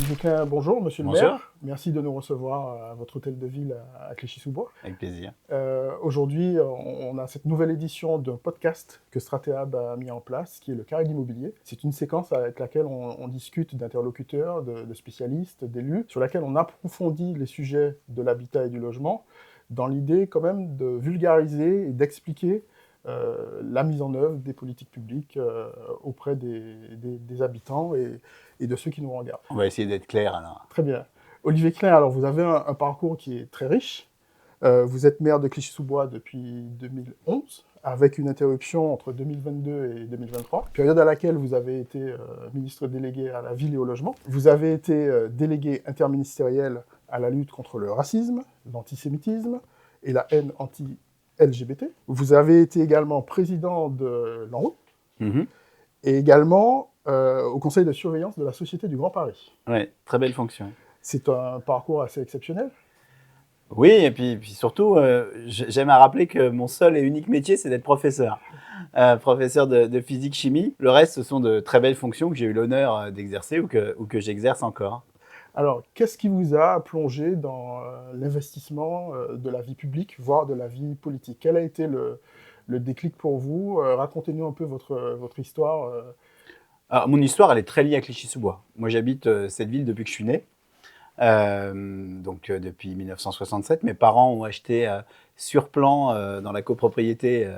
Olivier Klein, bonjour, monsieur le Bonjour. maire. Merci de nous recevoir à votre hôtel de ville à Clichy-sous-Bois. Avec plaisir. Aujourd'hui, on a cette nouvelle édition d'un podcast que Stratéab a mis en place, qui est le Carré d'immobilier. C'est une séquence avec laquelle on discute d'interlocuteurs, de spécialistes, d'élus, sur laquelle on approfondit les sujets de l'habitat et du logement, dans l'idée quand même de vulgariser et d'expliquer la mise en œuvre des politiques publiques auprès des habitants et de ceux qui nous regardent. On va essayer d'être clair alors. Très bien. Olivier Klein, alors vous avez un parcours qui est très riche. Vous êtes maire de Clichy-sous-Bois depuis 2011, avec une interruption entre 2022 et 2023, période à laquelle vous avez été ministre délégué à la ville et au logement. Vous avez été délégué interministériel à la lutte contre le racisme, l'antisémitisme et la haine anti-LGBT. Vous avez été également président de l'ANRU et également au conseil de surveillance de la Société du Grand Paris. Oui, très belle fonction. C'est un parcours assez exceptionnel. Oui, et puis surtout, j'aime à rappeler que mon seul et unique métier, c'est d'être professeur. Professeur de physique-chimie. Le reste, ce sont de très belles fonctions que j'ai eu l'honneur d'exercer ou que j'exerce encore. Alors, qu'est-ce qui vous a plongé dans l'investissement de la vie publique, voire de la vie politique? Quel a été le déclic pour vous? Racontez-nous un peu votre histoire. Alors, mon histoire, elle est très liée à Clichy-sous-Bois. Moi, j'habite cette ville depuis que je suis né. Depuis 1967, mes parents ont acheté sur plan dans la copropriété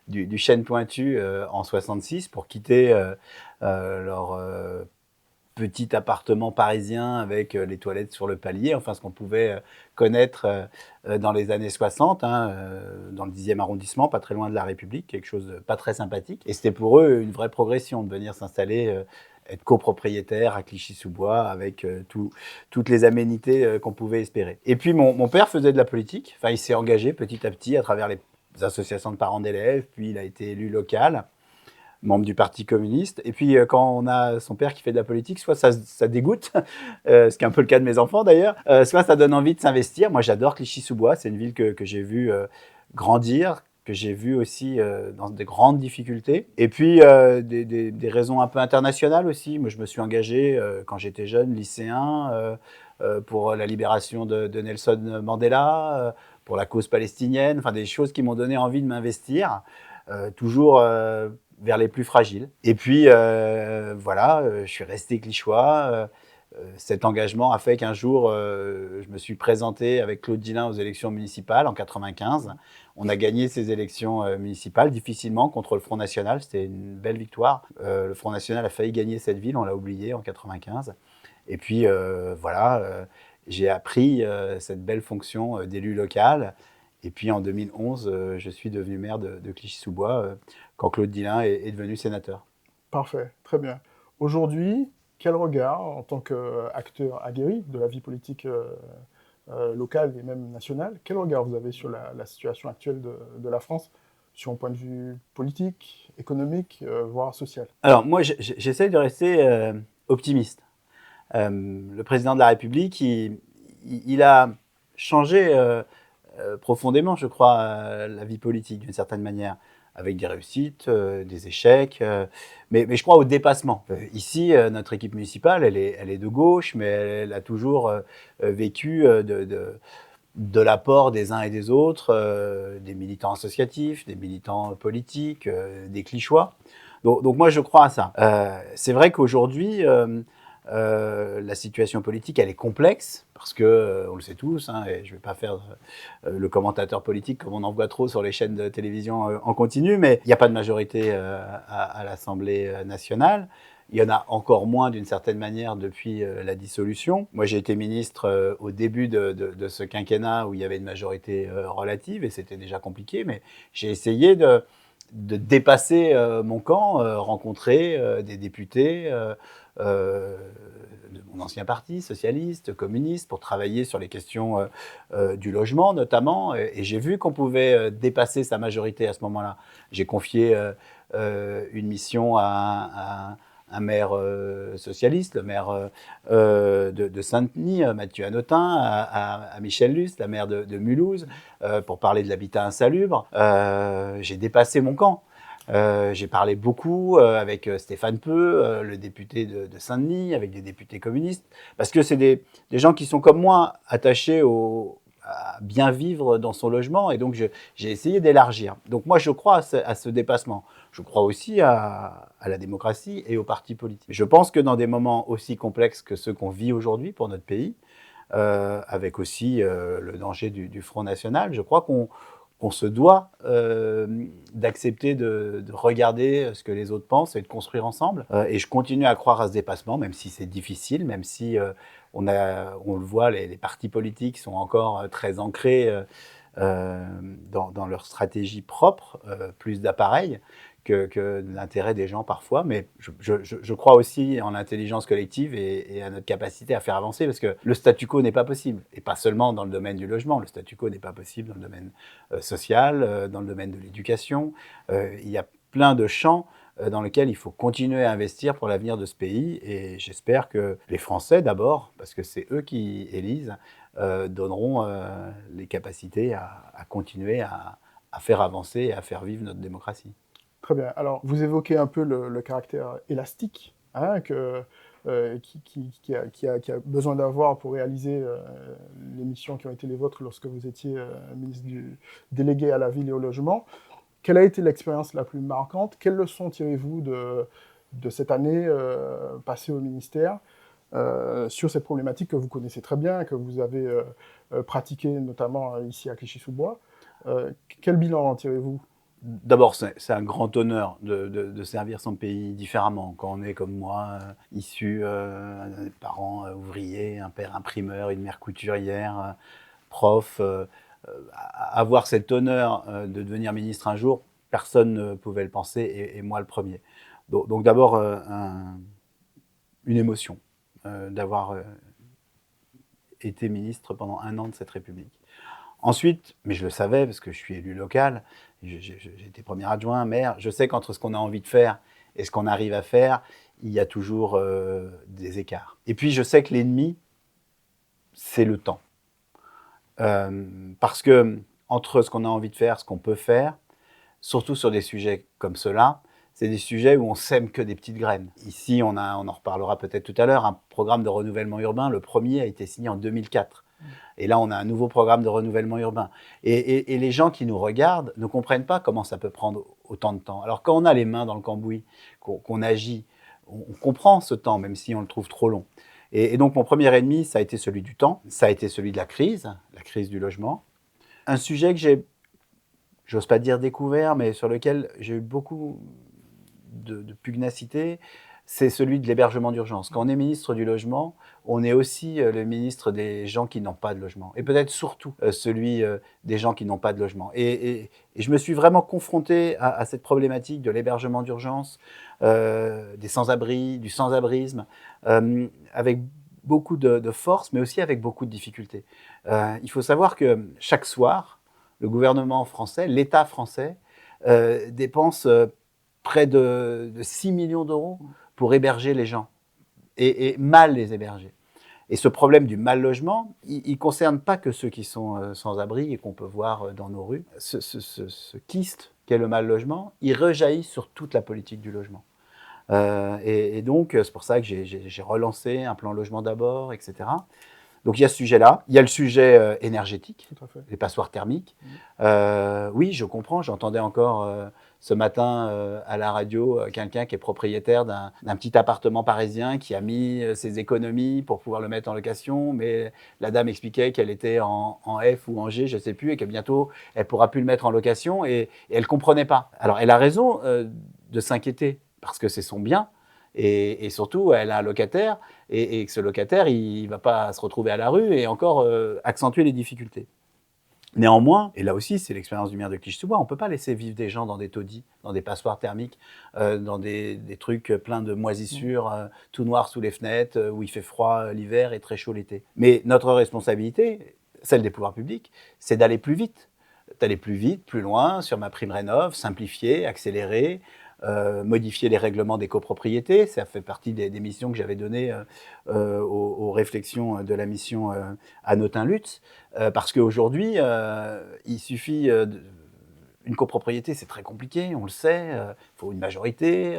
du Chêne Pointu en 66 pour quitter leur petit appartement parisien avec les toilettes sur le palier, enfin ce qu'on pouvait connaître dans les années 60, dans le 10e arrondissement, pas très loin de la République, quelque chose de pas très sympathique. Et c'était pour eux une vraie progression de venir s'installer être copropriétaire à Clichy-sous-Bois avec toutes les aménités qu'on pouvait espérer. Et puis mon père faisait de la politique, enfin il s'est engagé petit à petit à travers les associations de parents d'élèves, puis il a été élu local, membre du Parti communiste. Et puis quand on a son père qui fait de la politique, soit ça dégoûte, ce qui est un peu le cas de mes enfants d'ailleurs, soit ça donne envie de s'investir. Moi j'adore Clichy-sous-Bois, c'est une ville que j'ai vue grandir, que j'ai vu aussi dans de grandes difficultés. Et puis, des raisons un peu internationales aussi. Moi, je me suis engagé quand j'étais jeune, lycéen, pour la libération de Nelson Mandela, pour la cause palestinienne, enfin des choses qui m'ont donné envie de m'investir, toujours vers les plus fragiles. Et puis, je suis resté clichois. Cet engagement a fait qu'un jour, je me suis présenté avec Claude Dillin aux élections municipales en 95. On a gagné ces élections municipales difficilement contre le Front National. C'était une belle victoire. Le Front National a failli gagner cette ville, on l'a oublié en 95. Et puis j'ai appris cette belle fonction d'élu local. Et puis en 2011, je suis devenu maire de Clichy-sous-Bois quand Claude Dillin est devenu sénateur. Parfait, très bien. Aujourd'hui, quel regard, en tant qu'acteur aguerri de la vie politique locale et même nationale, quel regard vous avez sur la situation actuelle de la France, sur un point de vue politique, économique, voire social? Alors moi, j'essaie de rester optimiste. Le président de la République, il a changé profondément, je crois, la vie politique d'une certaine manière, avec des réussites, des échecs, mais je crois au dépassement. Ici, notre équipe municipale, elle est de gauche, mais elle a toujours vécu de l'apport des uns et des autres, des militants associatifs, des militants politiques, des clichois. Donc moi, je crois à ça. C'est vrai qu'aujourd'hui, la situation politique, elle est complexe, parce que, on le sait tous, et je ne vais pas faire le commentateur politique comme on en voit trop sur les chaînes de télévision en continu, mais il n'y a pas de majorité à l'Assemblée nationale. Il y en a encore moins d'une certaine manière depuis la dissolution. Moi, j'ai été ministre au début de ce quinquennat où il y avait une majorité relative et c'était déjà compliqué, mais j'ai essayé de dépasser mon camp, rencontrer des députés de mon ancien parti, socialiste, communiste, pour travailler sur les questions du logement notamment. Et j'ai vu qu'on pouvait dépasser sa majorité à ce moment-là. J'ai confié une mission à un maire socialiste, le maire de Saint-Denis, Mathieu Hanotin, à Michel Luce, la maire de Mulhouse, pour parler de l'habitat insalubre. J'ai dépassé mon camp. J'ai parlé beaucoup avec Stéphane Peu, le député de Saint-Denis, avec des députés communistes, parce que c'est des gens qui sont comme moi attachés à bien vivre dans son logement, et donc j'ai essayé d'élargir. Donc moi, je crois à ce dépassement. Je crois aussi à la démocratie et aux partis politiques. Je pense que dans des moments aussi complexes que ceux qu'on vit aujourd'hui pour notre pays, avec aussi le danger du Front National, je crois qu'on se doit d'accepter de regarder ce que les autres pensent et de construire ensemble. Et je continue à croire à ce dépassement, même si c'est difficile, même si on le voit, les partis politiques sont encore très ancrés dans leur stratégie propre, plus d'appareils que l'intérêt des gens parfois. Mais je crois aussi en l'intelligence collective et à notre capacité à faire avancer, parce que le statu quo n'est pas possible. Et pas seulement dans le domaine du logement. Le statu quo n'est pas possible dans le domaine social, dans le domaine de l'éducation. Il y a plein de champs dans lesquels il faut continuer à investir pour l'avenir de ce pays. Et j'espère que les Français, d'abord, parce que c'est eux qui élisent, donneront les capacités à continuer à faire avancer et à faire vivre notre démocratie. Très bien. Alors, vous évoquez un peu le caractère élastique hein, qui a besoin d'avoir pour réaliser les missions qui ont été les vôtres lorsque vous étiez ministre délégué à la ville et au logement. Quelle a été l'expérience la plus marquante? Quelles leçons tirez-vous de cette année passée au ministère sur cette problématique que vous connaissez très bien, que vous avez pratiquée notamment ici à Clichy-sous-Bois? Quel bilan en tirez-vous? D'abord, c'est un grand honneur de servir son pays différemment. Quand on est comme moi, issu des parents ouvriers, un père imprimeur, une mère couturière, prof, avoir cet honneur de devenir ministre un jour, personne ne pouvait le penser, et moi le premier. Donc d'abord, une émotion d'avoir été ministre pendant 1 an de cette République. Ensuite, mais je le savais parce que je suis élu local, j'ai été premier adjoint, maire, je sais qu'entre ce qu'on a envie de faire et ce qu'on arrive à faire, il y a toujours des écarts. Et puis je sais que l'ennemi, c'est le temps. Parce que entre ce qu'on a envie de faire, ce qu'on peut faire, surtout sur des sujets comme ceux-là, c'est des sujets où on sème que des petites graines. Ici, on en reparlera peut-être tout à l'heure, un programme de renouvellement urbain, le premier a été signé en 2004. Et là, on a un nouveau programme de renouvellement urbain. Et les gens qui nous regardent ne comprennent pas comment ça peut prendre autant de temps. Alors quand on a les mains dans le cambouis, qu'on agit, on comprend ce temps, même si on le trouve trop long. Et donc mon premier ennemi, ça a été celui du temps, ça a été celui de la crise du logement. Un sujet que j'ai, j'ose pas dire découvert, mais sur lequel j'ai eu beaucoup de pugnacité, c'est celui de l'hébergement d'urgence. Quand on est ministre du logement, on est aussi le ministre des gens qui n'ont pas de logement. Et peut-être surtout celui des gens qui n'ont pas de logement. Et je me suis vraiment confronté à cette problématique de l'hébergement d'urgence, des sans-abri, du sans-abrisme, avec beaucoup de force, mais aussi avec beaucoup de difficultés. Il faut savoir que chaque soir, le gouvernement français, l'État français, dépense près de 6 millions d'euros pour héberger les gens, et mal les héberger. Et ce problème du mal logement, il ne concerne pas que ceux qui sont sans abri et qu'on peut voir dans nos rues. Ce kyste qu'est le mal logement, il rejaillit sur toute la politique du logement. Et donc, c'est pour ça que j'ai relancé un plan logement d'abord, etc. Donc il y a ce sujet-là. Il y a le sujet énergétique, les passoires thermiques. Oui, je comprends. J'entendais encore ce matin à la radio quelqu'un qui est propriétaire d'un petit appartement parisien qui a mis ses économies pour pouvoir le mettre en location, mais la dame expliquait qu'elle était en F ou en G, je ne sais plus, et que bientôt elle ne pourra plus le mettre en location, et elle ne comprenait pas. Alors elle a raison de s'inquiéter, parce que c'est son bien. Et surtout, elle a un locataire, et que ce locataire, il ne va pas se retrouver à la rue et encore accentuer les difficultés. Néanmoins, et là aussi, c'est l'expérience du maire de Clichy-sous-Bois, on ne peut pas laisser vivre des gens dans des taudis, dans des passoires thermiques, dans des trucs pleins de moisissures, tout noir sous les fenêtres, où il fait froid l'hiver et très chaud l'été. Mais notre responsabilité, celle des pouvoirs publics, c'est d'aller plus vite. D'aller plus vite, plus loin, sur MaPrimeRénov', simplifier, accélérer, modifier les règlements des copropriétés. Ça fait partie des missions que j'avais données aux réflexions de la mission Hanotin-Lutz, parce qu'aujourd'hui, il suffit une copropriété, c'est très compliqué, on le sait. Il faut une majorité,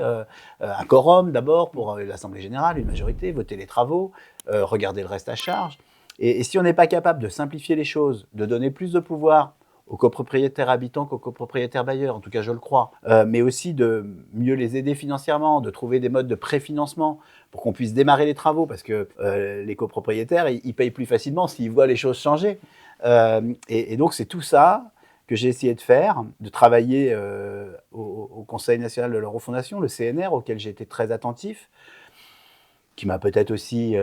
un quorum d'abord pour l'Assemblée générale, une majorité, voter les travaux, regarder le reste à charge. Et si on n'est pas capable de simplifier les choses, de donner plus de pouvoir aux copropriétaires habitants qu'aux copropriétaires bailleurs, en tout cas je le crois, mais aussi de mieux les aider financièrement, de trouver des modes de préfinancement pour qu'on puisse démarrer les travaux, parce que les copropriétaires, ils payent plus facilement s'ils voient les choses changer. Et donc c'est tout ça que j'ai essayé de faire, de travailler au Conseil national de la refondation, le CNR, auquel j'ai été très attentif, qui m'a peut-être aussi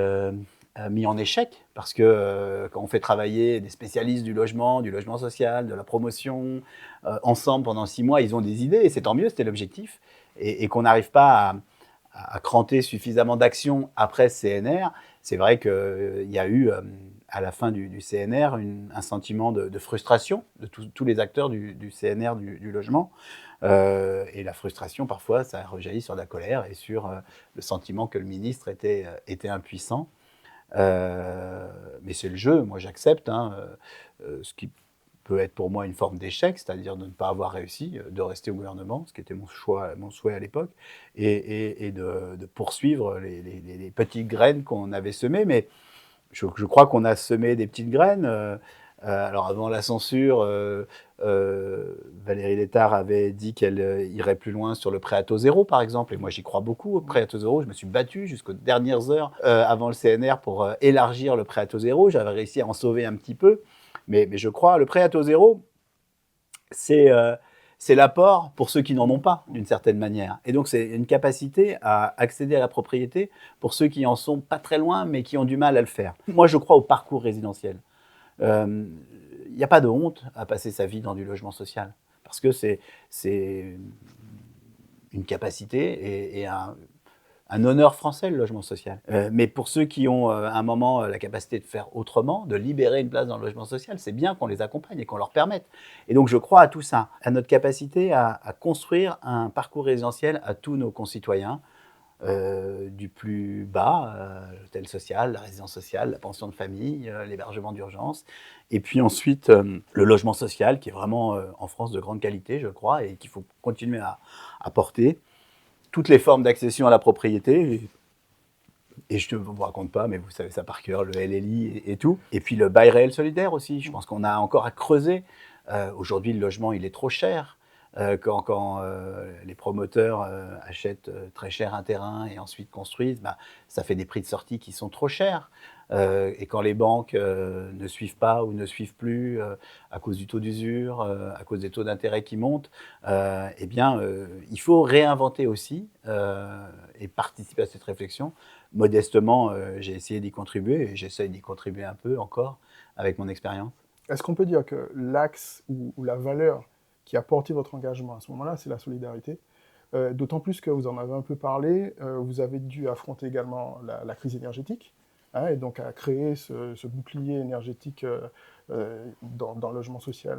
mis en échec, parce que quand on fait travailler des spécialistes du logement social, de la promotion, ensemble pendant 6 mois, ils ont des idées, et c'est tant mieux, c'était l'objectif, et qu'on n'arrive pas à cranter suffisamment d'actions après CNR, c'est vrai qu'il y a eu, à la fin du CNR, un sentiment de frustration de tous les acteurs du CNR du logement. Et la frustration, parfois, ça rejaillit sur la colère et sur le sentiment que le ministre était impuissant. Mais c'est le jeu, moi j'accepte, ce qui peut être pour moi une forme d'échec, c'est-à-dire de ne pas avoir réussi, de rester au gouvernement, ce qui était mon souhait à l'époque, et de poursuivre les petites graines qu'on avait semées. Mais je crois qu'on a semé des petites graines. Alors avant la censure, Valérie Létard avait dit qu'elle irait plus loin sur le prêt à taux zéro, par exemple. Et moi, j'y crois beaucoup au prêt à taux zéro. Je me suis battu jusqu'aux dernières heures avant le CNR pour élargir le prêt à taux zéro. J'avais réussi à en sauver un petit peu. Mais je crois, le prêt à taux zéro, c'est l'apport pour ceux qui n'en ont pas, d'une certaine manière. Et donc, c'est une capacité à accéder à la propriété pour ceux qui en sont pas très loin, mais qui ont du mal à le faire. Moi, je crois au parcours résidentiel. Il n'y a pas de honte à passer sa vie dans du logement social, parce que c'est une capacité et un honneur français, le logement social. Mais pour ceux qui ont à un moment la capacité de faire autrement, de libérer une place dans le logement social, c'est bien qu'on les accompagne et qu'on leur permette. Et donc je crois à tout ça, à notre capacité à construire un parcours résidentiel à tous nos concitoyens, du plus bas, l'hôtel social, la résidence sociale, la pension de famille, l'hébergement d'urgence, et puis ensuite le logement social, qui est vraiment en France de grande qualité, je crois, et qu'il faut continuer à porter. Toutes les formes d'accession à la propriété, et je ne vous raconte pas, mais vous savez ça par cœur, le LLI et tout. Et puis le bail réel solidaire aussi, je pense qu'on a encore à creuser. Aujourd'hui, le logement, il est trop cher. Quand les promoteurs achètent très cher un terrain et ensuite construisent, ça fait des prix de sortie qui sont trop chers. Et quand les banques ne suivent pas ou ne suivent plus à cause du taux d'usure, à cause des taux d'intérêt qui montent, il faut réinventer aussi et participer à cette réflexion. Modestement, j'ai essayé d'y contribuer et j'essaye d'y contribuer un peu encore avec mon expérience. Est-ce qu'on peut dire que l'axe ou la valeur qui a porté votre engagement à ce moment-là, c'est la solidarité? D'autant plus que vous en avez un peu parlé, vous avez dû affronter également la crise énergétique, et donc à créer ce bouclier énergétique dans le logement social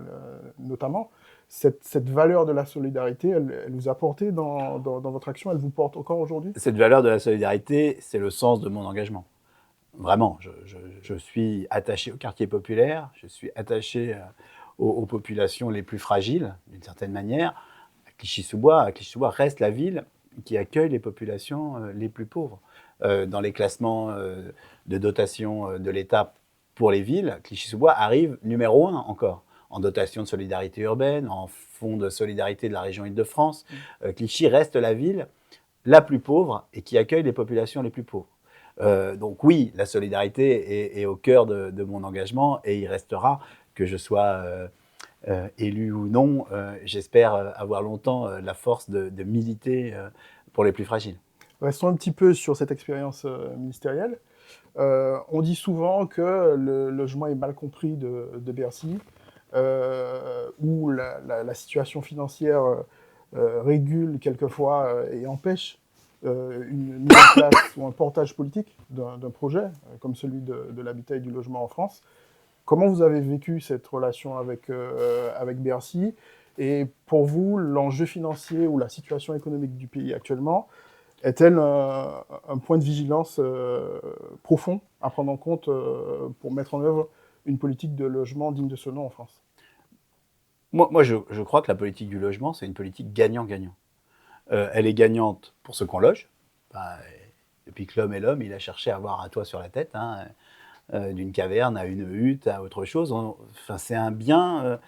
notamment. Cette valeur de la solidarité, elle vous a porté dans votre action, elle vous porte encore aujourd'hui? Cette valeur de la solidarité, c'est le sens de mon engagement. Vraiment, je suis attaché au quartier populaire, je suis attaché aux populations les plus fragiles, d'une certaine manière. Clichy-sous-Bois reste la ville qui accueille les populations les plus pauvres. Dans les classements de dotation de l'État pour les villes, Clichy-sous-Bois arrive numéro 1 encore, en dotation de solidarité urbaine, en fonds de solidarité de la région Île-de-France. Clichy reste la ville la plus pauvre et qui accueille les populations les plus pauvres. Donc oui, la solidarité est au cœur de mon engagement et il restera, que je sois élu ou non. J'espère avoir longtemps la force de militer pour les plus fragiles. Restons un petit peu sur cette expérience ministérielle. On dit souvent que le logement est mal compris de Bercy, où la situation financière régule quelquefois et empêche une mise en place ou un portage politique d'un projet comme celui de l'habitat et du logement en France. Comment vous avez vécu cette relation avec Bercy? Et pour vous, l'enjeu financier ou la situation économique du pays actuellement est-elle un point de vigilance profond à prendre en compte pour mettre en œuvre une politique de logement digne de ce nom en France? Moi je crois que la politique du logement, c'est une politique gagnant-gagnant. Elle est gagnante pour ceux qu'on loge. Bah, depuis que l'homme est l'homme, il a cherché à avoir un toit sur la tête, hein, d'une caverne à une hutte, à autre chose. Enfin, c'est un bien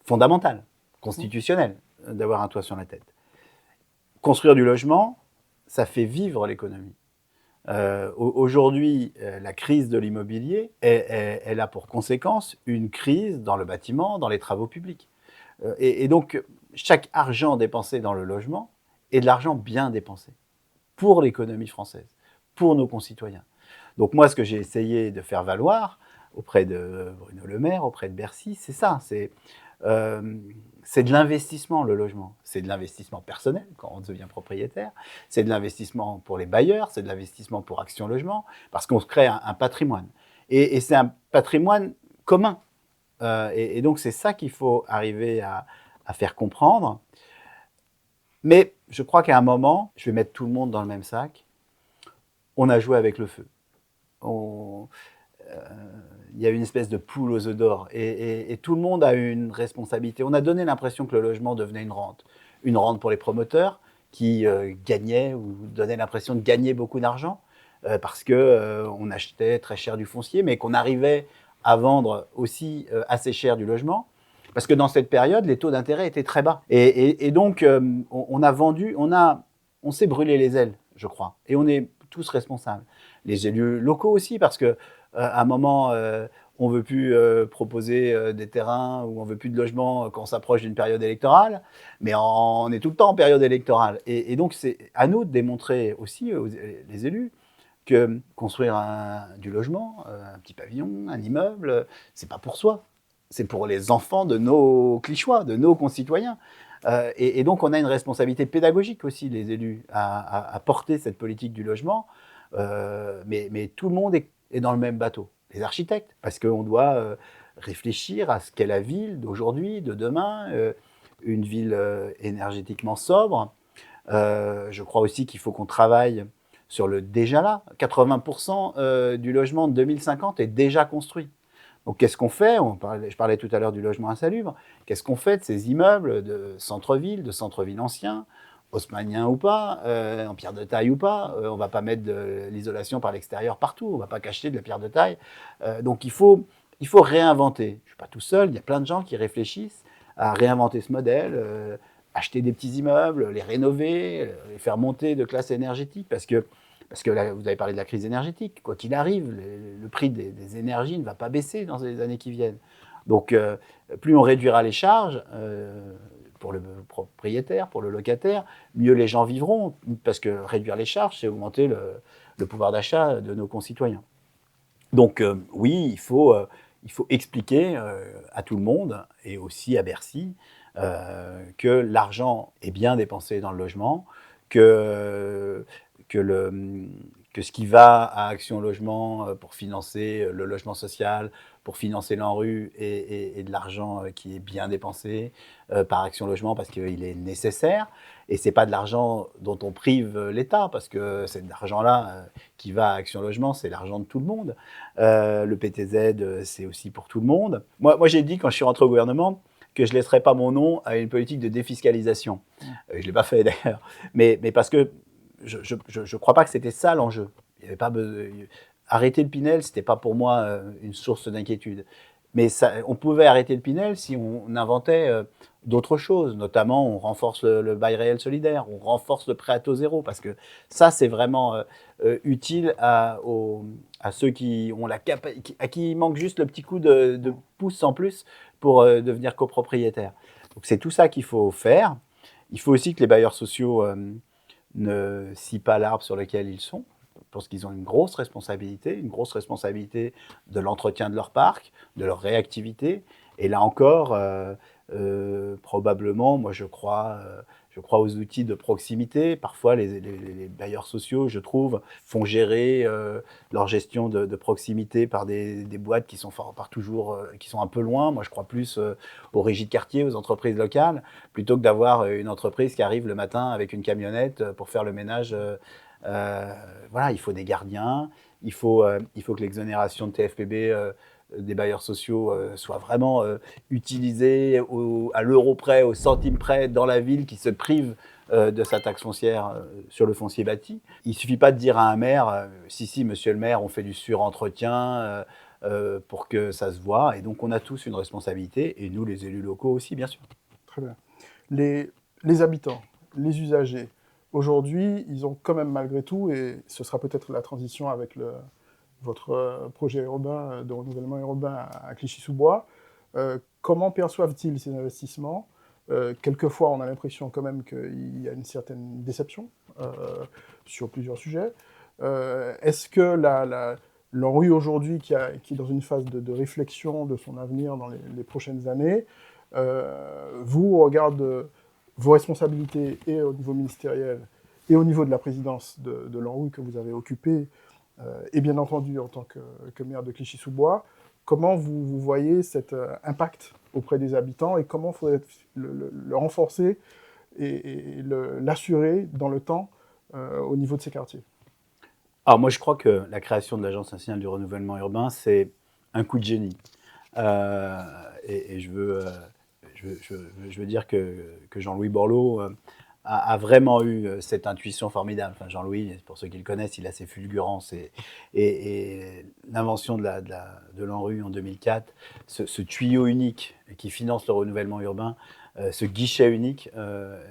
fondamental, constitutionnel, d'avoir un toit sur la tête. Construire du logement, ça fait vivre l'économie. Aujourd'hui, la crise de l'immobilier, elle a pour conséquence une crise dans le bâtiment, dans les travaux publics. Et donc, chaque argent dépensé dans le logement est de l'argent bien dépensé pour l'économie française, pour nos concitoyens. Donc moi, ce que j'ai essayé de faire valoir auprès de Bruno Le Maire, auprès de Bercy, c'est ça, euh, c'est de l'investissement, le logement. C'est de l'investissement personnel quand on devient propriétaire, c'est de l'investissement pour les bailleurs, c'est de l'investissement pour Action Logement, parce qu'on se crée un patrimoine. Et c'est un patrimoine commun. Et donc c'est ça qu'il faut arriver à faire comprendre. Mais je crois qu'à un moment, je vais mettre tout le monde dans le même sac, on a joué avec le feu. Il y a une espèce de poule aux œufs d'or et tout le monde a une responsabilité. On a donné l'impression que le logement devenait une rente pour les promoteurs qui gagnaient ou donnaient l'impression de gagner beaucoup d'argent parce que on achetait très cher du foncier, mais qu'on arrivait à vendre aussi assez cher du logement. Parce que dans cette période, les taux d'intérêt étaient très bas. Et donc, on a vendu, on s'est brûlé les ailes, je crois. Et on est tous responsables. Les élus locaux aussi, parce que à un moment, on ne veut plus proposer des terrains ou on ne veut plus de logements quand on s'approche d'une période électorale, mais on est tout le temps en période électorale. Et donc, c'est à nous de démontrer aussi, les élus, que construire du logement, un petit pavillon, un immeuble, c'est pas pour soi. C'est pour les enfants de nos clichois, de nos concitoyens. Et donc, on a une responsabilité pédagogique aussi, les élus, à porter cette politique du logement. Mais tout le monde est dans le même bateau. Les architectes, parce qu'on doit réfléchir à ce qu'est la ville d'aujourd'hui, de demain, une ville énergétiquement sobre. Je crois aussi qu'il faut qu'on travaille sur le déjà là. 80% du logement de 2050 est déjà construit. Donc qu'est-ce qu'on fait? Je parlais tout à l'heure du logement insalubre. Qu'est-ce qu'on fait de ces immeubles de centre-ville anciens, haussmanniens ou pas, en pierre de taille ou pas? On ne va pas mettre de l'isolation par l'extérieur partout, on ne va pas cacher de la pierre de taille. Donc il faut réinventer. Je ne suis pas tout seul, il y a plein de gens qui réfléchissent à réinventer ce modèle, acheter des petits immeubles, les rénover, les faire monter de classe énergétique, parce que là, vous avez parlé de la crise énergétique. Quoi qu'il arrive, le prix des énergies ne va pas baisser dans les années qui viennent. Donc, plus on réduira les charges pour le propriétaire, pour le locataire, mieux les gens vivront, parce que réduire les charges, c'est augmenter le pouvoir d'achat de nos concitoyens. Donc, oui, il faut expliquer à tout le monde, et aussi à Bercy, que l'argent est bien dépensé dans le logement, que que ce qui va à Action Logement pour financer le logement social, pour financer l'ANRU et de l'argent qui est bien dépensé par Action Logement parce qu'il est nécessaire. Et ce n'est pas de l'argent dont on prive l'État, parce que c'est de l'argent-là qui va à Action Logement, c'est l'argent de tout le monde. Le PTZ, c'est aussi pour tout le monde. Moi j'ai dit quand je suis rentré au gouvernement que je ne laisserais pas mon nom à une politique de défiscalisation. Je ne l'ai pas fait d'ailleurs, mais parce que je ne crois pas que c'était ça l'enjeu. Il y avait pas arrêter le Pinel, c'était pas pour moi une source d'inquiétude. Mais ça, on pouvait arrêter le Pinel si on inventait d'autres choses. Notamment, on renforce le bail réel solidaire, on renforce le prêt à taux zéro, parce que ça, c'est vraiment utile à ceux qui ont à qui manque juste le petit coup de pouce en plus pour devenir copropriétaire. Donc c'est tout ça qu'il faut faire. Il faut aussi que les bailleurs sociaux ne scient pas l'arbre sur lequel ils sont. Je pense qu'ils ont une grosse responsabilité de l'entretien de leur parc, de leur réactivité. Et là encore, probablement, moi je crois aux outils de proximité. Parfois, les bailleurs sociaux, je trouve, font gérer leur gestion de proximité par des boîtes qui sont qui sont un peu loin. Moi, je crois plus aux régies de quartier, aux entreprises locales, plutôt que d'avoir une entreprise qui arrive le matin avec une camionnette pour faire le ménage. Voilà, il faut des gardiens, il faut que l'exonération de TFPB des bailleurs sociaux soit vraiment utilisé à l'euro près, au centime près dans la ville, qui se prive de sa taxe foncière sur le foncier bâti. Il ne suffit pas de dire à un maire si, monsieur le maire, on fait du surentretien pour que ça se voit. Et donc, on a tous une responsabilité, et nous, les élus locaux aussi, bien sûr. Très bien. Les habitants, les usagers, aujourd'hui, ils ont quand même malgré tout, et ce sera peut-être la transition avec votre projet urbain de renouvellement urbain à Clichy-sous-Bois, comment perçoivent-ils ces investissements? Quelquefois, on a l'impression quand même qu'il y a une certaine déception sur plusieurs sujets. Est-ce que l'ANRU aujourd'hui, qui est dans une phase de réflexion de son avenir dans les prochaines années, vous, au regard de vos responsabilités et au niveau ministériel et au niveau de la présidence de l'ANRU que vous avez occupée, et bien entendu en tant que maire de Clichy-sous-Bois, comment vous voyez cet impact auprès des habitants et comment il faudrait le renforcer et l'assurer dans le temps au niveau de ces quartiers? Alors moi, je crois que la création de l'Agence nationale du renouvellement urbain, c'est un coup de génie. Et je veux dire que Jean-Louis Borloo a vraiment eu cette intuition formidable. Enfin, Jean-Louis, pour ceux qui le connaissent, il a ses fulgurances. Et l'invention de l'ANRU en 2004, ce tuyau unique qui finance le renouvellement urbain, ce guichet unique,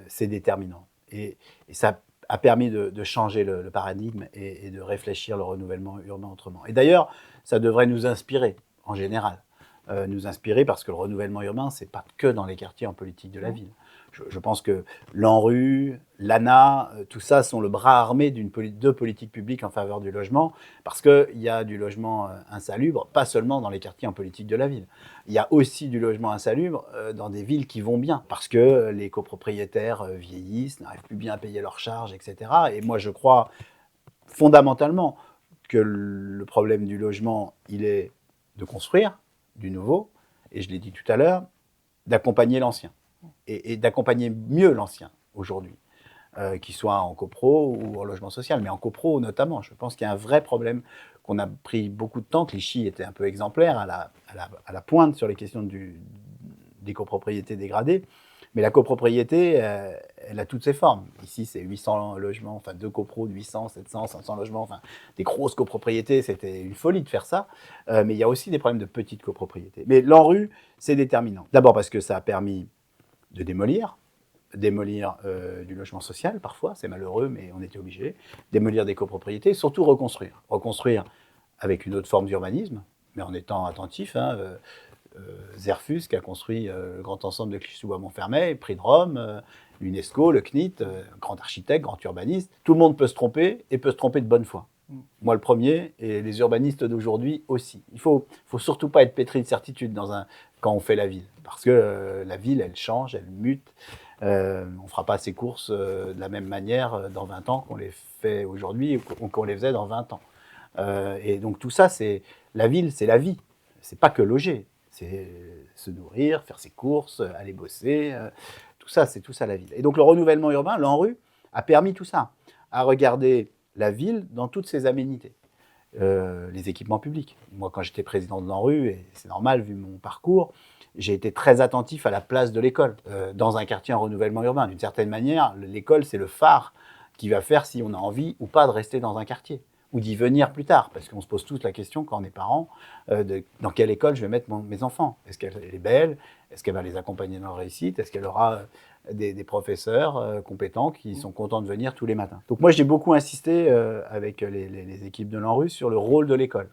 c'est déterminant. Et ça a permis de changer le paradigme et de réfléchir le renouvellement urbain autrement. Et d'ailleurs, ça devrait nous inspirer, en général. Nous inspirer, parce que le renouvellement urbain, c'est pas que dans les quartiers en politique de la ville. Je pense que l'ANRU, l'ANA, tout ça sont le bras armé de politiques publiques en faveur du logement, parce qu'il y a du logement insalubre, pas seulement dans les quartiers en politique de la ville. Il y a aussi du logement insalubre dans des villes qui vont bien, parce que les copropriétaires vieillissent, n'arrivent plus bien à payer leurs charges, etc. Et moi, je crois fondamentalement que le problème du logement, il est de construire du nouveau, et je l'ai dit tout à l'heure, d'accompagner l'ancien. Et d'accompagner mieux l'ancien aujourd'hui, qu'il soit en copro ou en logement social, mais en copro notamment. Je pense qu'il y a un vrai problème, qu'on a pris beaucoup de temps. Clichy était un peu exemplaire à la pointe sur les questions des copropriétés dégradées. Mais la copropriété, elle a toutes ses formes. Ici, c'est 800 logements, enfin 2 copros de 800, 700, 500 logements, enfin des grosses copropriétés, c'était une folie de faire ça. Mais il y a aussi des problèmes de petites copropriétés. Mais l'ANRU, c'est déterminant. D'abord parce que ça a permis de démolir du logement social parfois, c'est malheureux, mais on était obligé, démolir des copropriétés, surtout reconstruire. Reconstruire avec une autre forme d'urbanisme, mais en étant attentif. Zerfus qui a construit le grand ensemble de Clichy-sous-Bois-Montfermeil, Prix de Rome, l'UNESCO, le CNIT, grand architecte, grand urbaniste. Tout le monde peut se tromper et peut se tromper de bonne foi. Moi le premier, et les urbanistes d'aujourd'hui aussi. Il faut surtout pas être pétri de certitude quand on fait la ville, parce que la ville, elle change, elle mute. On ne fera pas ses courses de la même manière dans 20 ans qu'on les fait aujourd'hui ou qu'on les faisait dans 20 ans. Et donc tout ça, la ville, c'est la vie. C'est pas que loger. C'est se nourrir, faire ses courses, aller bosser, tout ça, c'est tout ça la ville. Et donc le renouvellement urbain, l'ANRU, a permis tout ça, à regarder la ville dans toutes ses aménités. Les équipements publics. Moi, quand j'étais président de l'ANRU, et c'est normal vu mon parcours, j'ai été très attentif à la place de l'école dans un quartier en renouvellement urbain. D'une certaine manière, l'école, c'est le phare qui va faire si on a envie ou pas de rester dans un quartier, ou d'y venir plus tard, parce qu'on se pose tous la question quand on est parent, dans quelle école je vais mettre mes enfants. Est-ce qu'elle est belle? Est-ce qu'elle va les accompagner dans leur réussite? Est-ce qu'elle aura des professeurs compétents qui sont contents de venir tous les matins? Donc moi, j'ai beaucoup insisté avec les équipes de l'ANRU sur le rôle de l'école.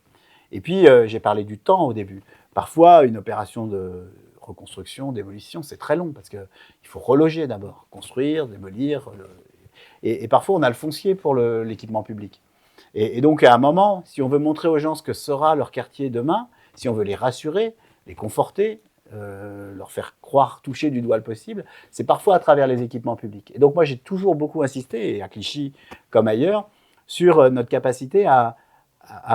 Et puis, j'ai parlé du temps au début. Parfois, une opération de reconstruction, démolition, c'est très long, parce qu'il faut reloger d'abord, construire, démolir. Et parfois, on a le foncier pour l'équipement public. Et donc, à un moment, si on veut montrer aux gens ce que sera leur quartier demain, si on veut les rassurer, les conforter, leur faire croire, toucher du doigt le possible, c'est parfois à travers les équipements publics. Et donc, moi, j'ai toujours beaucoup insisté, et à Clichy comme ailleurs, sur notre capacité à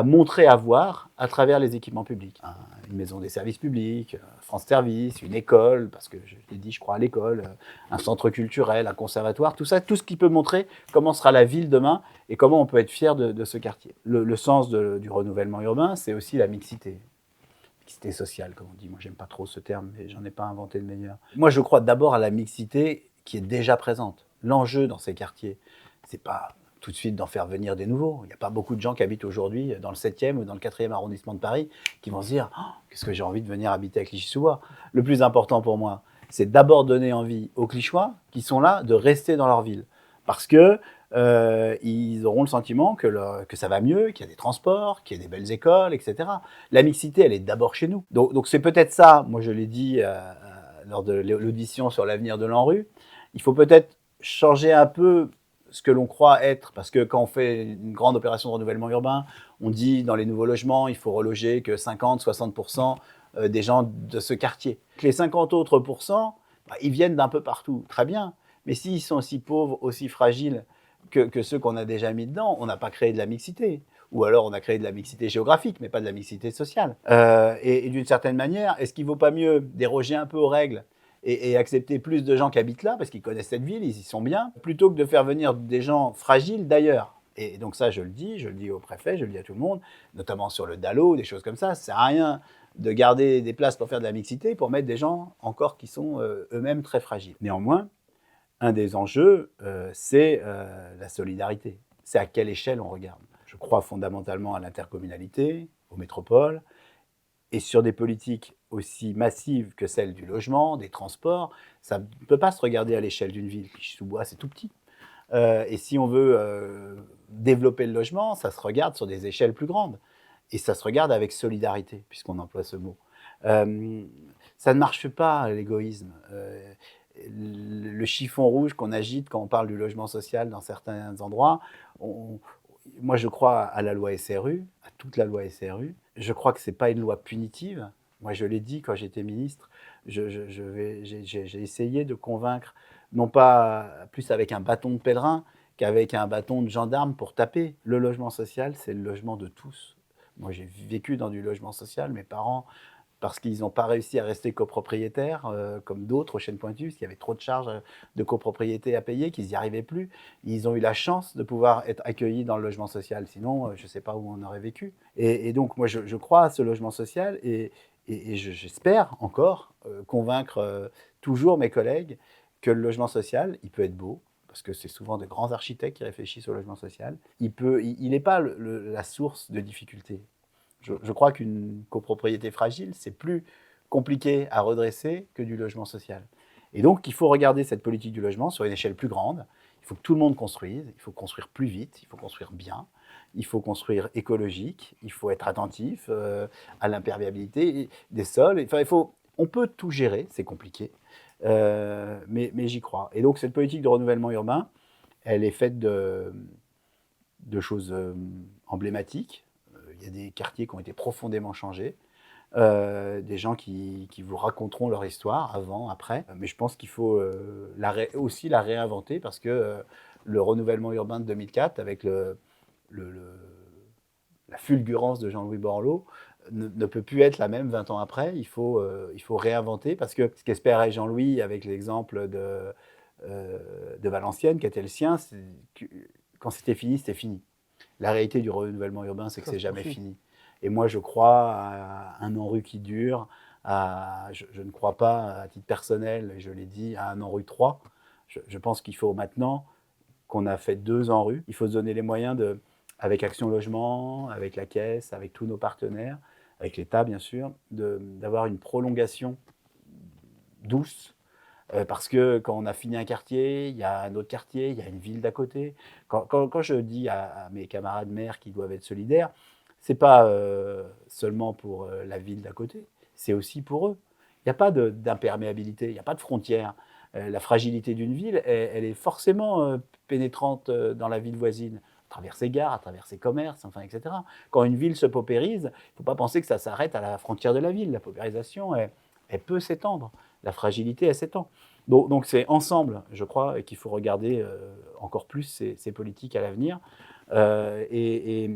montrer, à voir à travers les équipements publics. Une maison des services publics, France Service, une école, parce que je l'ai dit, je crois à l'école, un centre culturel, un conservatoire, tout ça, tout ce qui peut montrer comment sera la ville demain et comment on peut être fier de ce quartier. Le sens du renouvellement urbain, c'est aussi la mixité. mixité sociale, comme on dit. Moi, j'aime pas trop ce terme, mais j'en ai pas inventé de meilleur. Moi, je crois d'abord à la mixité qui est déjà présente. L'enjeu dans ces quartiers, c'est pas tout de suite d'en faire venir des nouveaux. Il n'y a pas beaucoup de gens qui habitent aujourd'hui dans le 7e ou dans le 4e arrondissement de Paris qui vont se dire oh, qu'est-ce que j'ai envie de venir habiter à Clichy-sous-Bois. Le plus important pour moi, c'est d'abord donner envie aux Clichois qui sont là de rester dans leur ville. Parce que ils auront le sentiment que ça va mieux, qu'il y a des transports, qu'il y a des belles écoles, etc. La mixité, elle est d'abord chez nous. Donc c'est peut-être ça, moi je l'ai dit lors de l'audition sur l'avenir de l'ANRU, il faut peut-être changer un peu ce que l'on croit être, parce que quand on fait une grande opération de renouvellement urbain, on dit dans les nouveaux logements, il faut reloger que 50-60% des gens de ce quartier. Les 50 autres pourcents, ils viennent d'un peu partout, très bien. Mais s'ils sont aussi pauvres, aussi fragiles que ceux qu'on a déjà mis dedans, on n'a pas créé de la mixité. Ou alors on a créé de la mixité géographique, mais pas de la mixité sociale. Et d'une certaine manière, est-ce qu'il ne vaut pas mieux déroger un peu aux règles et accepter plus de gens qui habitent là, parce qu'ils connaissent cette ville, ils y sont bien, plutôt que de faire venir des gens fragiles d'ailleurs? Et donc ça, je le dis au préfet, je le dis à tout le monde, notamment sur le DALO, des choses comme ça. Ça ne sert à rien de garder des places pour faire de la mixité, pour mettre des gens encore qui sont eux-mêmes très fragiles. Néanmoins, un des enjeux, c'est la solidarité. C'est à quelle échelle on regarde. Je crois fondamentalement à l'intercommunalité, aux métropoles, et sur des politiques aussi massives que celles du logement, des transports, ça ne peut pas se regarder à l'échelle d'une ville. Clichy-sous-Bois, c'est tout petit. Et si on veut développer le logement, ça se regarde sur des échelles plus grandes. Et ça se regarde avec solidarité, puisqu'on emploie ce mot. Ça ne marche pas, l'égoïsme. Le chiffon rouge qu'on agite quand on parle du logement social dans certains endroits, moi je crois à la loi SRU, à toute la loi SRU. Je crois que ce n'est pas une loi punitive. Moi je l'ai dit quand j'étais ministre, j'ai essayé de convaincre, non pas plus avec un bâton de pèlerin qu'avec un bâton de gendarme pour taper. Le logement social, c'est le logement de tous. Moi j'ai vécu dans du logement social, mes parents, parce qu'ils n'ont pas réussi à rester copropriétaires, comme d'autres au Chêne-Pointu, parce qu'il y avait trop de charges de copropriété à payer, qu'ils n'y arrivaient plus. Ils ont eu la chance de pouvoir être accueillis dans le logement social. Sinon, je ne sais pas où on aurait vécu. Et donc, moi, je crois à ce logement social et j'espère encore convaincre toujours mes collègues que le logement social, il peut être beau, parce que c'est souvent de grands architectes qui réfléchissent au logement social. Il n'est pas la source de difficultés. Je crois qu'une copropriété fragile, c'est plus compliqué à redresser que du logement social. Et donc, il faut regarder cette politique du logement sur une échelle plus grande. Il faut que tout le monde construise, il faut construire plus vite, il faut construire bien, il faut construire écologique, il faut être attentif à l'imperméabilité des sols. Enfin, on peut tout gérer, c'est compliqué, mais j'y crois. Et donc, cette politique de renouvellement urbain, elle est faite de choses emblématiques. Il y a des quartiers qui ont été profondément changés, des gens qui vous raconteront leur histoire avant, après. Mais je pense qu'il faut aussi la réinventer parce que le renouvellement urbain de 2004, avec la fulgurance de Jean-Louis Borloo, ne peut plus être la même 20 ans après. Il faut réinventer parce que ce qu'espérait Jean-Louis avec l'exemple de Valenciennes, qui était le sien, c'est que quand c'était fini. La réalité du renouvellement urbain, c'est que c'est jamais fini. Et moi, je crois à un ANRU qui dure. Je ne crois pas, à titre personnel, et je l'ai dit, à un ANRU 3. Je pense qu'il faut maintenant qu'on a fait 2 ANRU. Il faut se donner les moyens, avec Action Logement, avec la Caisse, avec tous nos partenaires, avec l'État, bien sûr, d'avoir une prolongation douce. Parce que quand on a fini un quartier, il y a un autre quartier, il y a une ville d'à côté. Quand je dis à mes camarades maires qu'ils doivent être solidaires, ce n'est pas seulement pour la ville d'à côté, c'est aussi pour eux. Il n'y a pas d'imperméabilité, il n'y a pas de frontière. La fragilité d'une ville, elle est forcément pénétrante dans la ville voisine, à travers ses gares, à travers ses commerces, enfin, etc. Quand une ville se paupérise, il ne faut pas penser que ça s'arrête à la frontière de la ville. La paupérisation, elle peut s'étendre. La fragilité, elle s'étend. Donc c'est ensemble, je crois, qu'il faut regarder encore plus ces politiques à l'avenir. Et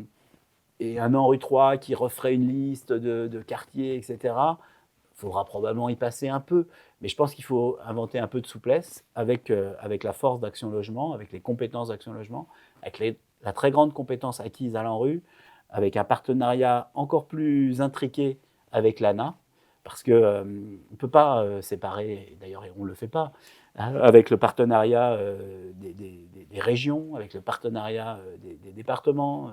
un ANRU 3 qui referait une liste de quartiers, etc., il faudra probablement y passer un peu. Mais je pense qu'il faut inventer un peu de souplesse avec la force d'Action Logement, avec les compétences d'Action Logement, avec la très grande compétence acquise à l'ANRU, avec un partenariat encore plus intriqué avec l'ANA, parce qu'on ne peut pas séparer, d'ailleurs on ne le fait pas, avec le partenariat des régions, avec le partenariat des départements,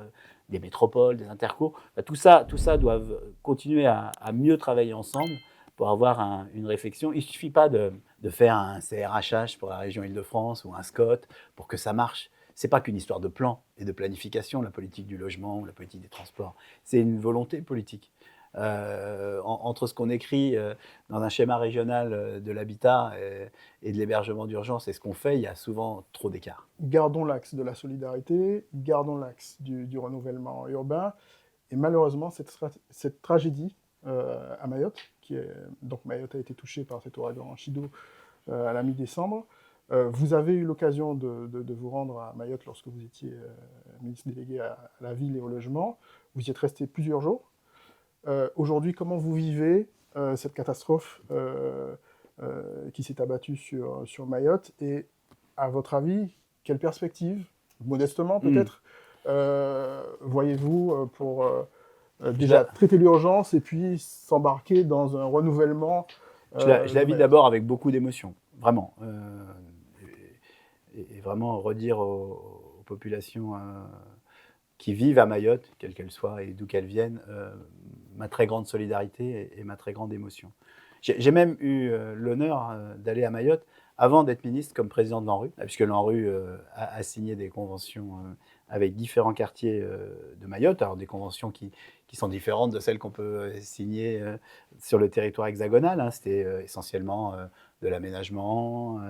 des métropoles, des intercos. Tout ça doit continuer à mieux travailler ensemble pour avoir une réflexion. Il ne suffit pas de faire un CRHH pour la région Île-de-France ou un SCOT pour que ça marche. Ce n'est pas qu'une histoire de plan et de planification, la politique du logement ou la politique des transports. C'est une volonté politique. Entre ce qu'on écrit dans un schéma régional de l'habitat et de l'hébergement d'urgence et ce qu'on fait, il y a souvent trop d'écart. Gardons l'axe de la solidarité, gardons l'axe du renouvellement urbain, et malheureusement, cette tragédie à Mayotte, donc Mayotte a été touchée par cet ouragan Chido à la mi-décembre. Vous avez eu l'occasion de vous rendre à Mayotte lorsque vous étiez ministre délégué à la ville et au logement. Vous y êtes resté plusieurs jours. Aujourd'hui, comment vous vivez cette catastrophe qui s'est abattue sur Mayotte, et à votre avis, quelle perspective, modestement peut-être, voyez-vous pour déjà traiter l'urgence et puis s'embarquer dans un renouvellement Je la vis d'abord avec beaucoup d'émotion, vraiment. Et vraiment redire aux populations qui vivent à Mayotte, quelles qu'elles soient et d'où qu'elles viennent, ma très grande solidarité et ma très grande émotion. J'ai même eu l'honneur d'aller à Mayotte avant d'être ministre comme président de l'ANRU, puisque l'ANRU a signé des conventions avec différents quartiers de Mayotte, alors des conventions qui sont différentes de celles qu'on peut signer sur le territoire hexagonal. Hein. C'était essentiellement de l'aménagement,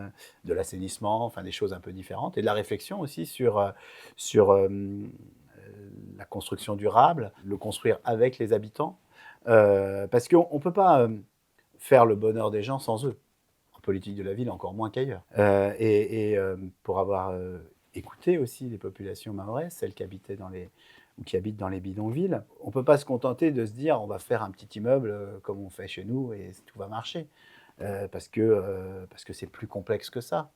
de l'assainissement, enfin des choses un peu différentes, et de la réflexion aussi sur la construction durable, le construire avec les habitants, parce qu'on ne peut pas faire le bonheur des gens sans eux. En politique de la ville, encore moins qu'ailleurs. Pour avoir écouté aussi les populations mahoraises, celles qui habitaient ou qui habitent dans les bidonvilles, on ne peut pas se contenter de se dire on va faire un petit immeuble comme on fait chez nous et tout va marcher. Parce que c'est plus complexe que ça.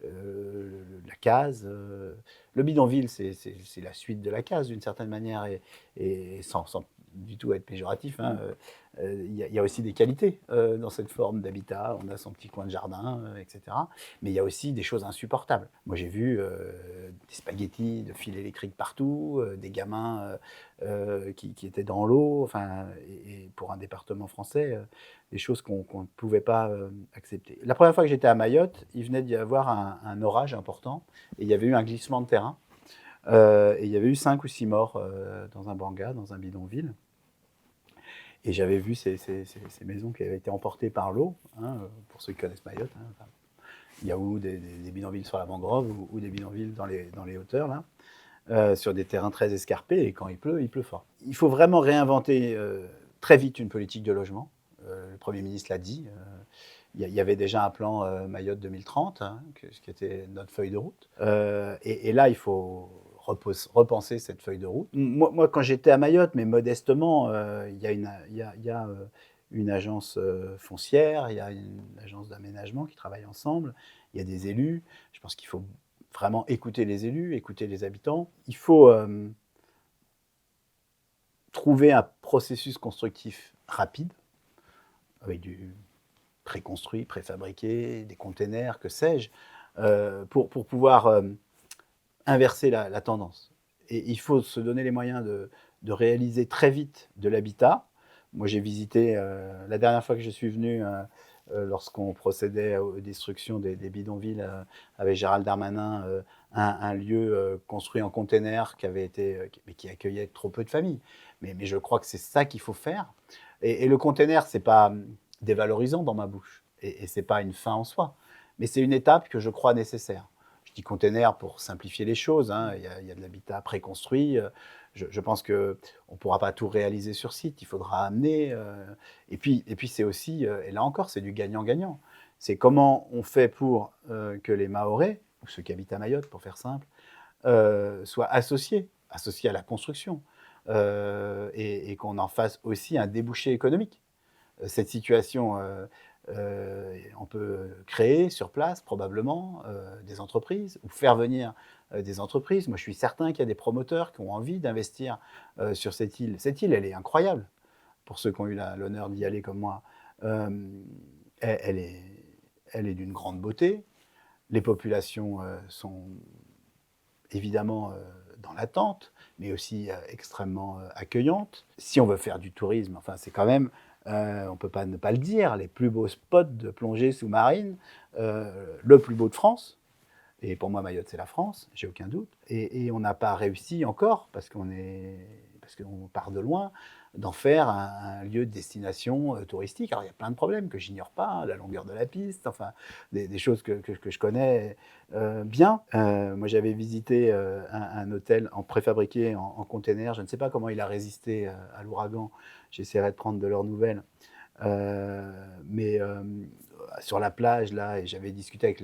La case, le bidonville, c'est la suite de la case d'une certaine manière, et sans du tout être péjoratif, hein, y a aussi des qualités dans cette forme d'habitat. On a son petit coin de jardin, etc. Mais il y a aussi des choses insupportables. Moi, j'ai vu des spaghettis de fils électriques partout, des gamins qui étaient dans l'eau, enfin, et pour un département français, des choses qu'on ne pouvait pas accepter. La première fois que j'étais à Mayotte, il venait d'y avoir un orage important, et il y avait eu un glissement de terrain. Et il y avait eu 5 ou 6 morts dans un banga, dans un bidonville. Et j'avais vu ces maisons qui avaient été emportées par l'eau, hein, pour ceux qui connaissent Mayotte. Hein, enfin, il y a ou des bidonvilles sur la mangrove ou des bidonvilles dans les hauteurs, là, sur des terrains très escarpés, et quand il pleut fort. Il faut vraiment réinventer très vite une politique de logement. Le Premier ministre l'a dit. Il y avait déjà un plan Mayotte 2030, hein, qui était notre feuille de route. Et là, il faut repenser cette feuille de route. Moi quand j'étais à Mayotte, mais modestement, il y a une agence foncière, il y a une agence d'aménagement qui travaillent ensemble, il y a des élus. Je pense qu'il faut vraiment écouter les élus, écouter les habitants. Il faut trouver un processus constructif rapide, avec du préconstruit, préfabriqué, des containers, que sais-je, pour pouvoir inverser la tendance. Et il faut se donner les moyens de réaliser très vite de l'habitat. Moi, j'ai visité, la dernière fois que je suis venu, lorsqu'on procédait aux destructions des bidonvilles avec Gérald Darmanin, un lieu construit en container qui accueillait trop peu de familles. Mais je crois que c'est ça qu'il faut faire. Et le container, ce n'est pas dévalorisant dans ma bouche, et ce n'est pas une fin en soi, mais c'est une étape que je crois nécessaire. Je dis container pour simplifier les choses, hein. Il y a de l'habitat préconstruit. Je pense qu'on ne pourra pas tout réaliser sur site, il faudra amener. Et puis c'est aussi, et là encore, c'est du gagnant-gagnant. C'est comment on fait pour que les Mahorais, ou ceux qui habitent à Mayotte, pour faire simple, soient associés à la construction, et qu'on en fasse aussi un débouché économique. Cette situation, on peut créer sur place probablement des entreprises, ou faire venir des entreprises. Moi, je suis certain qu'il y a des promoteurs qui ont envie d'investir sur cette île. Cette île, elle est incroyable. pour ceux qui ont eu l'honneur d'y aller comme moi, elle est d'une grande beauté. Les populations sont évidemment dans l'attente, mais aussi extrêmement accueillantes. Si on veut faire du tourisme, enfin, c'est quand même, on ne peut pas ne pas le dire, les plus beaux spots de plongée sous-marine, le plus beau de France. Et pour moi, Mayotte, c'est la France, j'ai aucun doute. Et on n'a pas réussi encore, parce qu'on part de loin, d'en faire un lieu de destination touristique. Alors, il y a plein de problèmes que j'ignore pas, la longueur de la piste, enfin, des choses que je connais bien. Moi, j'avais visité un hôtel en préfabriqué, en container. Je ne sais pas comment il a résisté à l'ouragan. J'essaierai de prendre de leurs nouvelles. Mais sur la plage, là, et j'avais discuté avec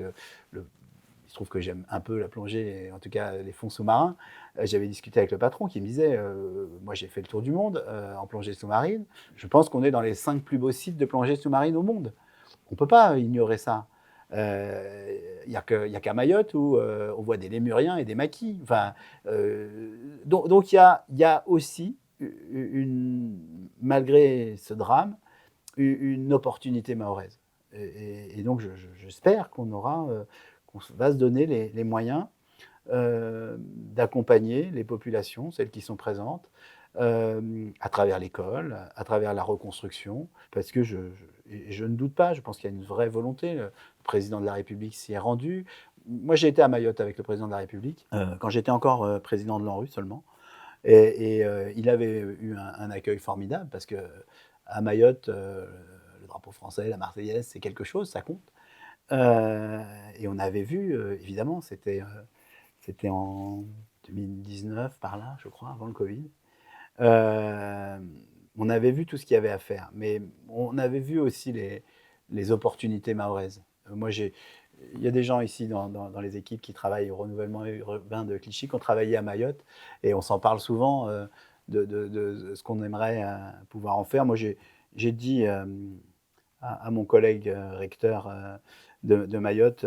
il se trouve que j'aime un peu la plongée, et en tout cas les fonds sous-marins. J'avais discuté avec le patron qui me disait moi j'ai fait le tour du monde en plongée sous-marine. Je pense qu'on est dans les 5 plus beaux sites de plongée sous-marine au monde. On ne peut pas ignorer ça. Il n'y a qu'à Mayotte où on voit des lémuriens et des maquis. Enfin, donc il y a aussi, malgré ce drame, une opportunité mahoraise. Et donc j'espère qu'on va se donner les moyens d'accompagner les populations, celles qui sont présentes, à travers l'école, à travers la reconstruction, parce que je ne doute pas, je pense qu'il y a une vraie volonté. Le président de la République s'y est rendu. Moi, j'ai été à Mayotte avec le président de la République, quand j'étais encore président de l'ANRU seulement. Et il avait eu un accueil formidable, parce que à Mayotte, le drapeau français, la Marseillaise, c'est quelque chose, ça compte. Et on avait vu, évidemment, c'était en 2019, par là, je crois, avant le Covid. On avait vu tout ce qu'il y avait à faire, mais on avait vu aussi les opportunités mahoraises. Il y a des gens ici dans les équipes qui travaillent au renouvellement urbain de Clichy, qui ont travaillé à Mayotte, et on s'en parle souvent de ce qu'on aimerait pouvoir en faire. Moi, j'ai dit à mon collègue recteur de Mayotte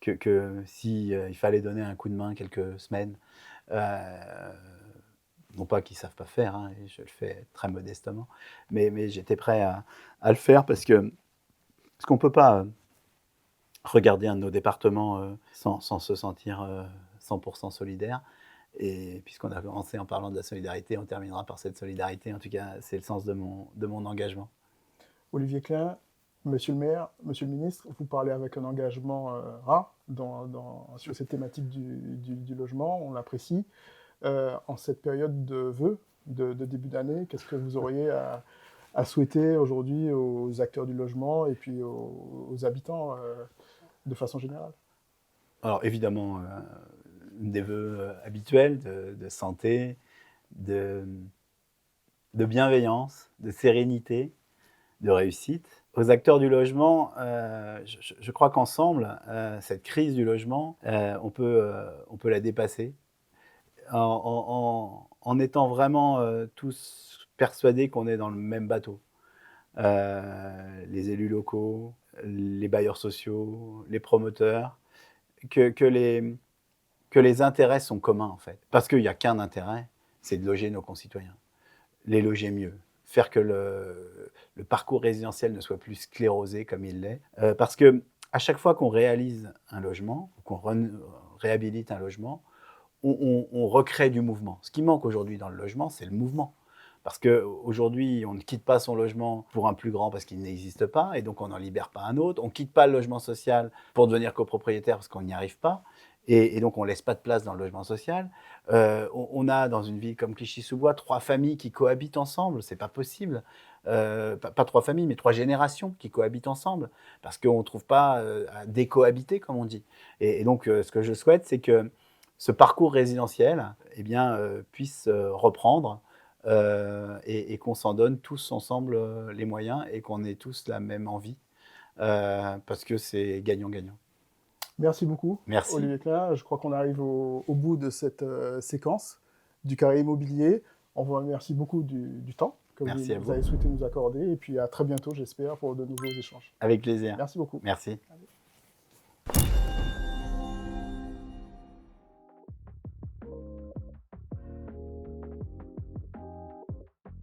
que si il fallait donner un coup de main quelques semaines, non pas qu'ils ne savent pas faire, hein, et je le fais très modestement, mais j'étais prêt à le faire parce qu'on ne peut pas regarder un de nos départements sans se sentir 100% solidaire. Et puisqu'on a commencé en parlant de la solidarité, on terminera par cette solidarité. En tout cas, c'est le sens de mon engagement. Olivier Klein, monsieur le maire, monsieur le ministre, vous parlez avec un engagement rare sur cette thématique du logement, on l'apprécie. En cette période de vœux, de début d'année, qu'est-ce que vous auriez à souhaiter aujourd'hui aux acteurs du logement et puis aux habitants de façon générale? Alors évidemment, des vœux habituels de santé, de bienveillance, de sérénité, de réussite. Aux acteurs du logement, je crois qu'ensemble, cette crise du logement, on peut la dépasser en étant vraiment tous persuadés qu'on est dans le même bateau. Les élus locaux, les bailleurs sociaux, les promoteurs, que les intérêts sont communs en fait. Parce qu'il n'y a qu'un intérêt, c'est de loger nos concitoyens, les loger mieux, faire que le parcours résidentiel ne soit plus sclérosé comme il l'est. Parce que à chaque fois qu'on réalise un logement, qu'on réhabilite un logement, on recrée du mouvement. Ce qui manque aujourd'hui dans le logement, c'est le mouvement. Parce qu'aujourd'hui, on ne quitte pas son logement pour un plus grand parce qu'il n'existe pas, et donc on n'en libère pas un autre. On ne quitte pas le logement social pour devenir copropriétaire parce qu'on n'y arrive pas, et donc on ne laisse pas de place dans le logement social. On a, dans une ville comme Clichy-sous-Bois, 3 familles qui cohabitent ensemble, c'est pas possible. Pas 3 familles, mais 3 générations qui cohabitent ensemble, parce qu'on ne trouve pas à décohabiter, comme on dit. Et donc, ce que je souhaite, c'est que ce parcours résidentiel puisse reprendre, et qu'on s'en donne tous ensemble les moyens, et qu'on ait tous la même envie, parce que c'est gagnant-gagnant. Merci beaucoup, Merci. Olivier Klein. Je crois qu'on arrive au bout de cette séquence du carré immobilier. On vous remercie beaucoup du temps que vous avez souhaité nous accorder, et puis à très bientôt, j'espère, pour de nouveaux échanges. Avec plaisir. Merci beaucoup. Merci. Allez.